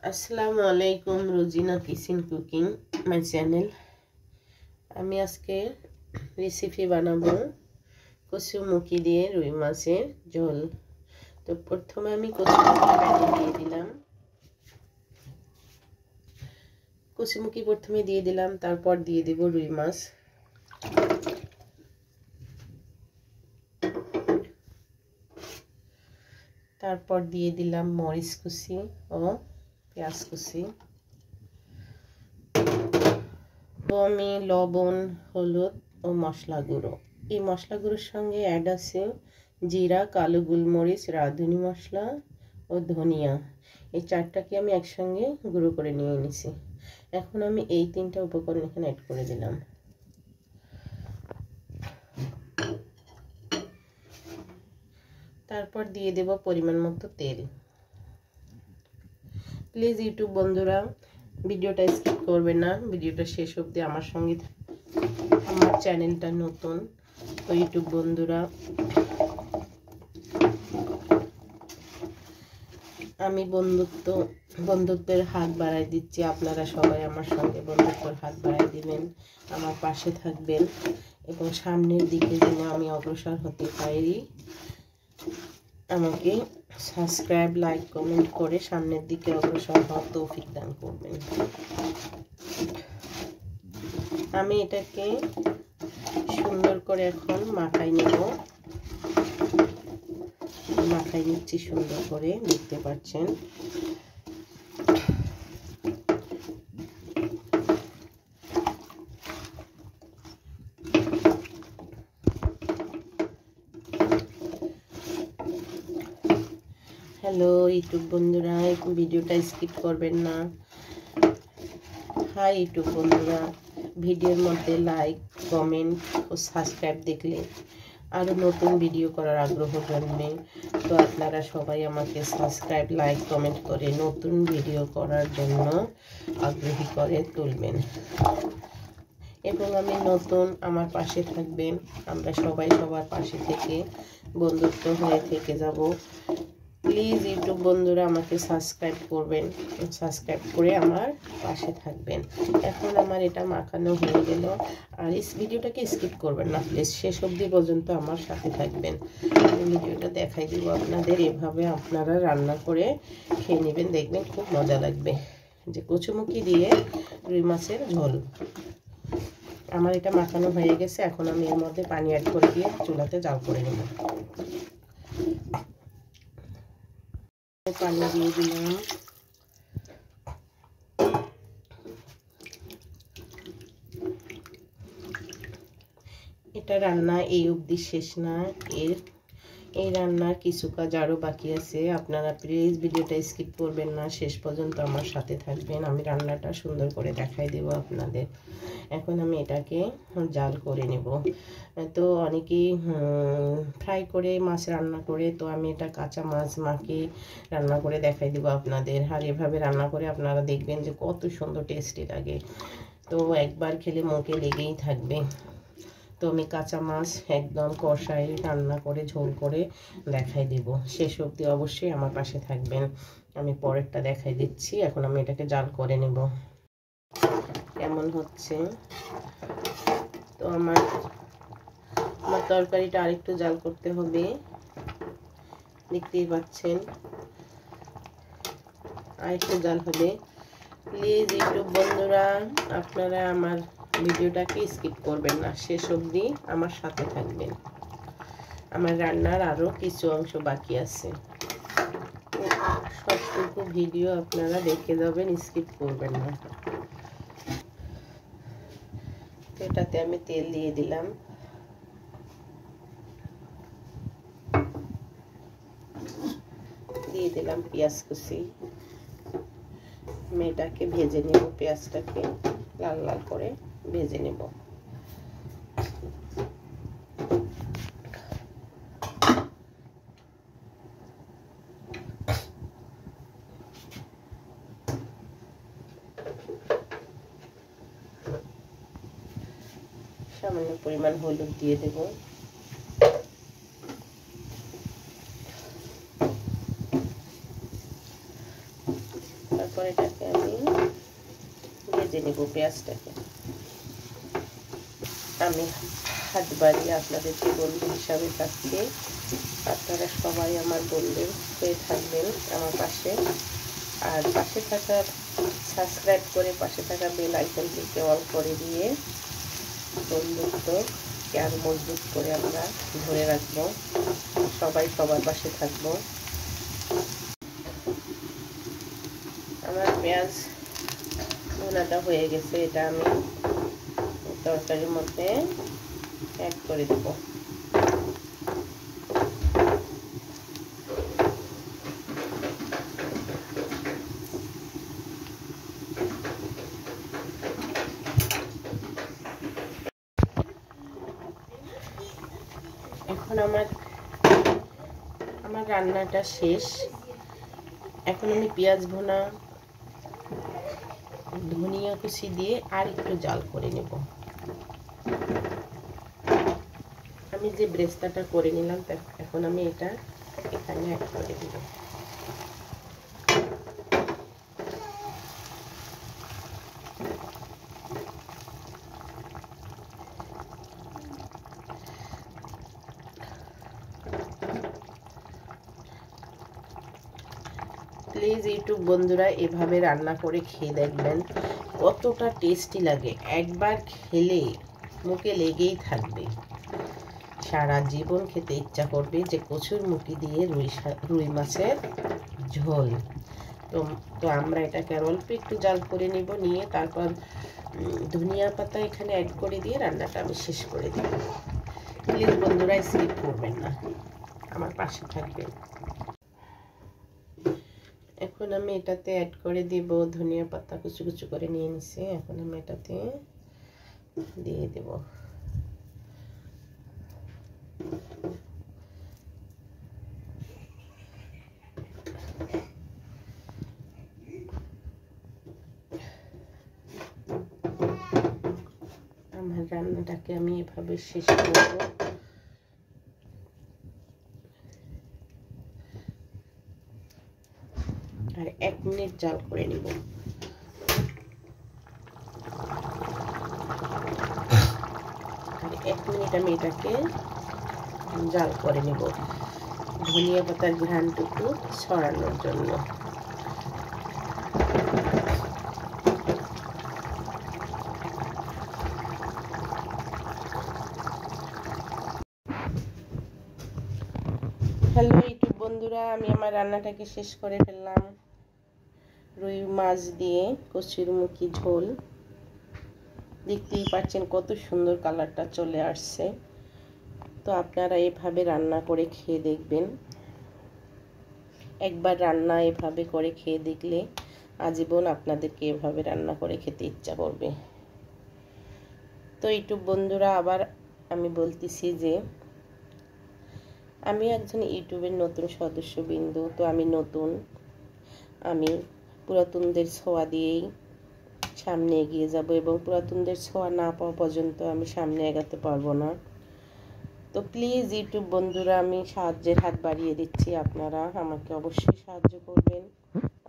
আসসালামু আলাইকুম, Rozina kitchen cooking my channel. আমি আজকে রেসিপি বানাবো কচুমুখি দিয়ে রুই মাছের ঝোল। তো প্রথমে আমি কচুমুখি প্রথমে দিয়ে দিলাম, তারপর দিয়ে দেব রুই মাছ। তারপর দিয়ে দিলাম মরিচ কুচি ও পেঁয়াজ কুচি। আমি লবণ, হলুদ ও মশলা গুঁড়ো, এই মশলা গুঁড়োর সঙ্গে অ্যাড আছে জিরা, কালো গোলমরিচ, রাঁধুনি মশলা ও ধনিয়া। এই চারটাকে আমি একসঙ্গে গুঁড়ো করে নিয়ে নিয়েছি। এখন আমি এই তিনটা উপকরণ এখানে অ্যাড করে দিলাম। তারপর দিয়ে দেব পরিমাণ মতো তেল। প্লিজ ইউটিউব বন্ধুরা ভিডিওটা স্কিপ করবেন না, ভিডিওটা শেষ অবধি আমার সঙ্গে। আমার চ্যানেলটা নতুন, তো ইউটিউব বন্ধুরা আমি বন্ধুত্বের হাত বাড়াই দিচ্ছি। আপনারা সবাই আমার সঙ্গে বন্ধুত্বের হাত বাড়াই দিবেন, আমার পাশে থাকবেন এবং সামনের দিকে যেন আমি অগ্রসর হতে পারি। আমাকে সাবস্ক্রাইব, লাইক, কমেন্ট করে সামনের দিকে অগ্রসর হওয়ার তৌফিক দান করবেন। আমি এটাকে সুন্দর করে এখন মাখাই নিচ্ছি সুন্দর করে, দেখতে পাচ্ছেন। হ্যালো ইউটিউব বন্ধুরা, একটু ভিডিওটা স্কিপ করবেন না। হাই ইউটিউব বন্ধুরা, ভিডিওর মধ্যে লাইক, কমেন্ট ও সাবস্ক্রাইব দেখলে আরও নতুন ভিডিও করার আগ্রহ জন্মে। তো আপনারা সবাই আমাকে সাবস্ক্রাইব, লাইক, কমেন্ট করে নতুন ভিডিও করার জন্য আগ্রহী করে তুলবেন এবং আমি নতুন, আমার পাশে থাকবেন। আমরা সবাই সবার পাশে থেকে বন্ধুত্ব হয়ে থেকে যাব। প্লিজ ইউটিউব বন্ধুরা আমাকে সাবস্ক্রাইব করবেন, সাবস্ক্রাইব করে আমার পাশে থাকবেন। এখন আমার এটা মাখানো হয়ে গেল। আর এই ভিডিওটাকে স্কিপ করবেন না প্লিজ, শেষ অবধি পর্যন্ত আমার সাথে থাকবেন। ভিডিওটা দেখাই দিব আপনাদের, এভাবে আপনারা রান্না করে খেয়ে নেবেন, দেখবেন খুব মজা লাগবে। যে কচুমুখি দিয়ে রুই মাছের ঝোল আমার এটা মাখানো হয়ে গেছে। এখন আমি এর মধ্যে পানি অ্যাড করে দিয়ে চুলাতে জাল করে নেব। পানি দিয়ে দিলাম। এটা রান্না এই অবধি শেষ না, এই রান্নার কিছু কাজ আরও বাকি আছে। আপনারা প্লিজ ভিডিওটা স্কিপ করবেন না, শেষ পর্যন্ত আমার সাথে থাকবেন। আমি রান্নাটা সুন্দর করে দেখাই দেব আপনাদের। এখন আমি এটাকে জাল করে নেব। তো অনেকেই ফ্রাই করে মাছ রান্না করে, তো আমি এটা কাঁচা মাছ মাখিয়ে রান্না করে দেখাই দেব আপনাদের। আর এভাবে রান্না করে আপনারা দেখবেন যে কত সুন্দর টেস্টি লাগে। তো একবার খেলে মুখে লেগেই থাকবে। তো আমি কাঁচা মাছ একদম কষাই রান্না করে ঝোল করে দেখাই দেব। শেষ অবধি অবশ্যই আমার পাশে থাকবেন। আমি পরেরটা দেখাই দিচ্ছি। এখন আমি এটাকে জাল করে নেব কেমন হচ্ছে। তো আমার তরকারিটা আরেকটু জাল করতে হবে, দেখতেই পাচ্ছেন আরেকটু জাল হবে। প্লিজ ইউটিউব বন্ধুরা আপনারা আমার ভিডিওটাকে স্কিপ করবেন না, শেষ অবধি আমার সাথে থাকবেন। আমার রান্নার আরও কিছু অংশ বাকি আছে, সবটুকু ভিডিও আপনারা দেখে যাবেন, স্কিপ করবেন না। এটাতে আমি তেল দিয়ে দিলাম। দিয়ে দিলাম পেঁয়াজ কুচি। আমি এটাকে ভেজে নেব, পেঁয়াজটাকে লাল লাল করে ভেজে নেব। সামান্য পরিমাণ হলুদ দিয়ে দেব। তারপর এটাকে আমি ভেজে নেব পেঁয়াজটাকে। আমি হাত বাড়িয়ে আপনাদেরকে বন্ধু হিসাবে থাকছি, আপনারা সবাই আমার বন্ধু হয়ে থাকবেন আমার পাশে। আর পাশে থাকা সাবস্ক্রাইব করে পাশে থাকা বেল আইকনটিকে অল করে দিয়ে বন্ধুত্বকে আরও মজবুত করে আমরা ধরে রাখবো, সবাই সবার পাশে থাকবো। আমার পেঁয়াজ ভুনাটা হয়ে গেছে, এটা আমি তরকারির মধ্যে অ্যাড করে দেব। এখন আমার রান্নাটা শেষ। এখন আমি পেঁয়াজ ভুনা ধনিয়া কুচি দিয়ে আর একটু জাল করে নেব। আমি যে ব্রেস্তাটা করে নিলাম এখন আমি এটা এখানে অ্যাড করে দেব। প্লিজ ইউটিউব বন্ধুরা এভাবে রান্না করে খেয়ে দেখবেন, কতটা টেস্টি লাগে। একবার খেলে মুখে লেগেই থাকবে, সারা জীবন খেতে ইচ্ছা করবে যে কচুর মুখি দিয়ে রুই মাছের ঝোল। তো আমরা এটাকে আর অল্প একটু জাল করে নিব, নিয়ে তারপর ধনিয়া পাতা এখানে অ্যাড করে দিয়ে রান্নাটা আমি শেষ করে দেব। প্লিজ বন্ধুরা স্কিপ করবেন না, আমার পাশে থাকবেন। এখন আমি এটাতে অ্যাড করে দিব ধনিয়া পাতা কুচু কুচু করে নিয়ে নিছি। এখন আমি এটাতে দিয়ে দেব। আমার রান্নাটাকে আমি এভাবে শেষ করব। আর 1 মিনিট জাল করে নিব। আর 1 মিনিট আমি এটাকে জাল করে নিব ধনিয়া পাতার ঘ্রাণটুকু ছড়ানোর জন্য। হ্যালো ইউটিউব বন্ধুরা, আমি আমার রান্নাটাকে শেষ করে ফেললাম। রুই মাছ দিয়ে কচুর মুখি ঝোল, দেখতেই পাচ্ছেন কত সুন্দর কালারটা চলে আসছে। তো আপনারা এভাবে রান্না করে খেয়ে দেখবেন। একবার রান্না এভাবে করে খেয়ে দেখলে আজীবন আপনাদেরকে এভাবে রান্না করে খেতে ইচ্ছা করবে। তো ইউটিউব বন্ধুরা আবার আমি বলতেছি যে আমি একজন ইউটিউবের নতুন সদস্যবৃন্দ। তো আমি নতুন, আমি পুরাতনদের ছোঁয়া দিয়েই সামনে এগিয়ে যাব, এবং পুরাতনদের ছোঁয়া না পাওয়া পর্যন্ত আমি সামনে এগাতে পারবো না। তো প্লিজ ইউটিউব বন্ধুরা আমি সাহায্যের হাত বাড়িয়ে দিচ্ছি, আপনারা আমাকে অবশ্যই সাহায্য করবেন।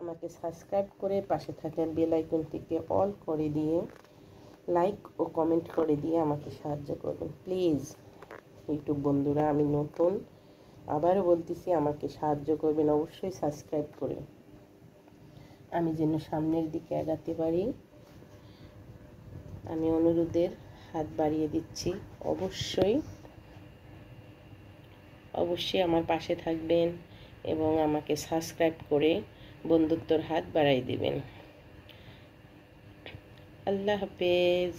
আমাকে সাবস্ক্রাইব করে পাশে থাকা বেল আইকনটিকে অল করে দিয়ে লাইক ও কমেন্ট করে দিয়ে আমাকে সাহায্য করবেন প্লিজ। ইউটিউব বন্ধুরা আমি নতুন, আবারও বলতেছি আমাকে সাহায্য করবেন অবশ্যই সাবস্ক্রাইব করে, আমি যেন সামনের দিকে এগাতে পারি। আমি অনুরোধের হাত বাড়িয়ে দিচ্ছি, অবশ্যই আমার পাশে থাকবেন এবং আমাকে সাবস্ক্রাইব করে বন্ধুত্বর হাত বাড়াই দিবেন। আল্লাহ হাফেজ।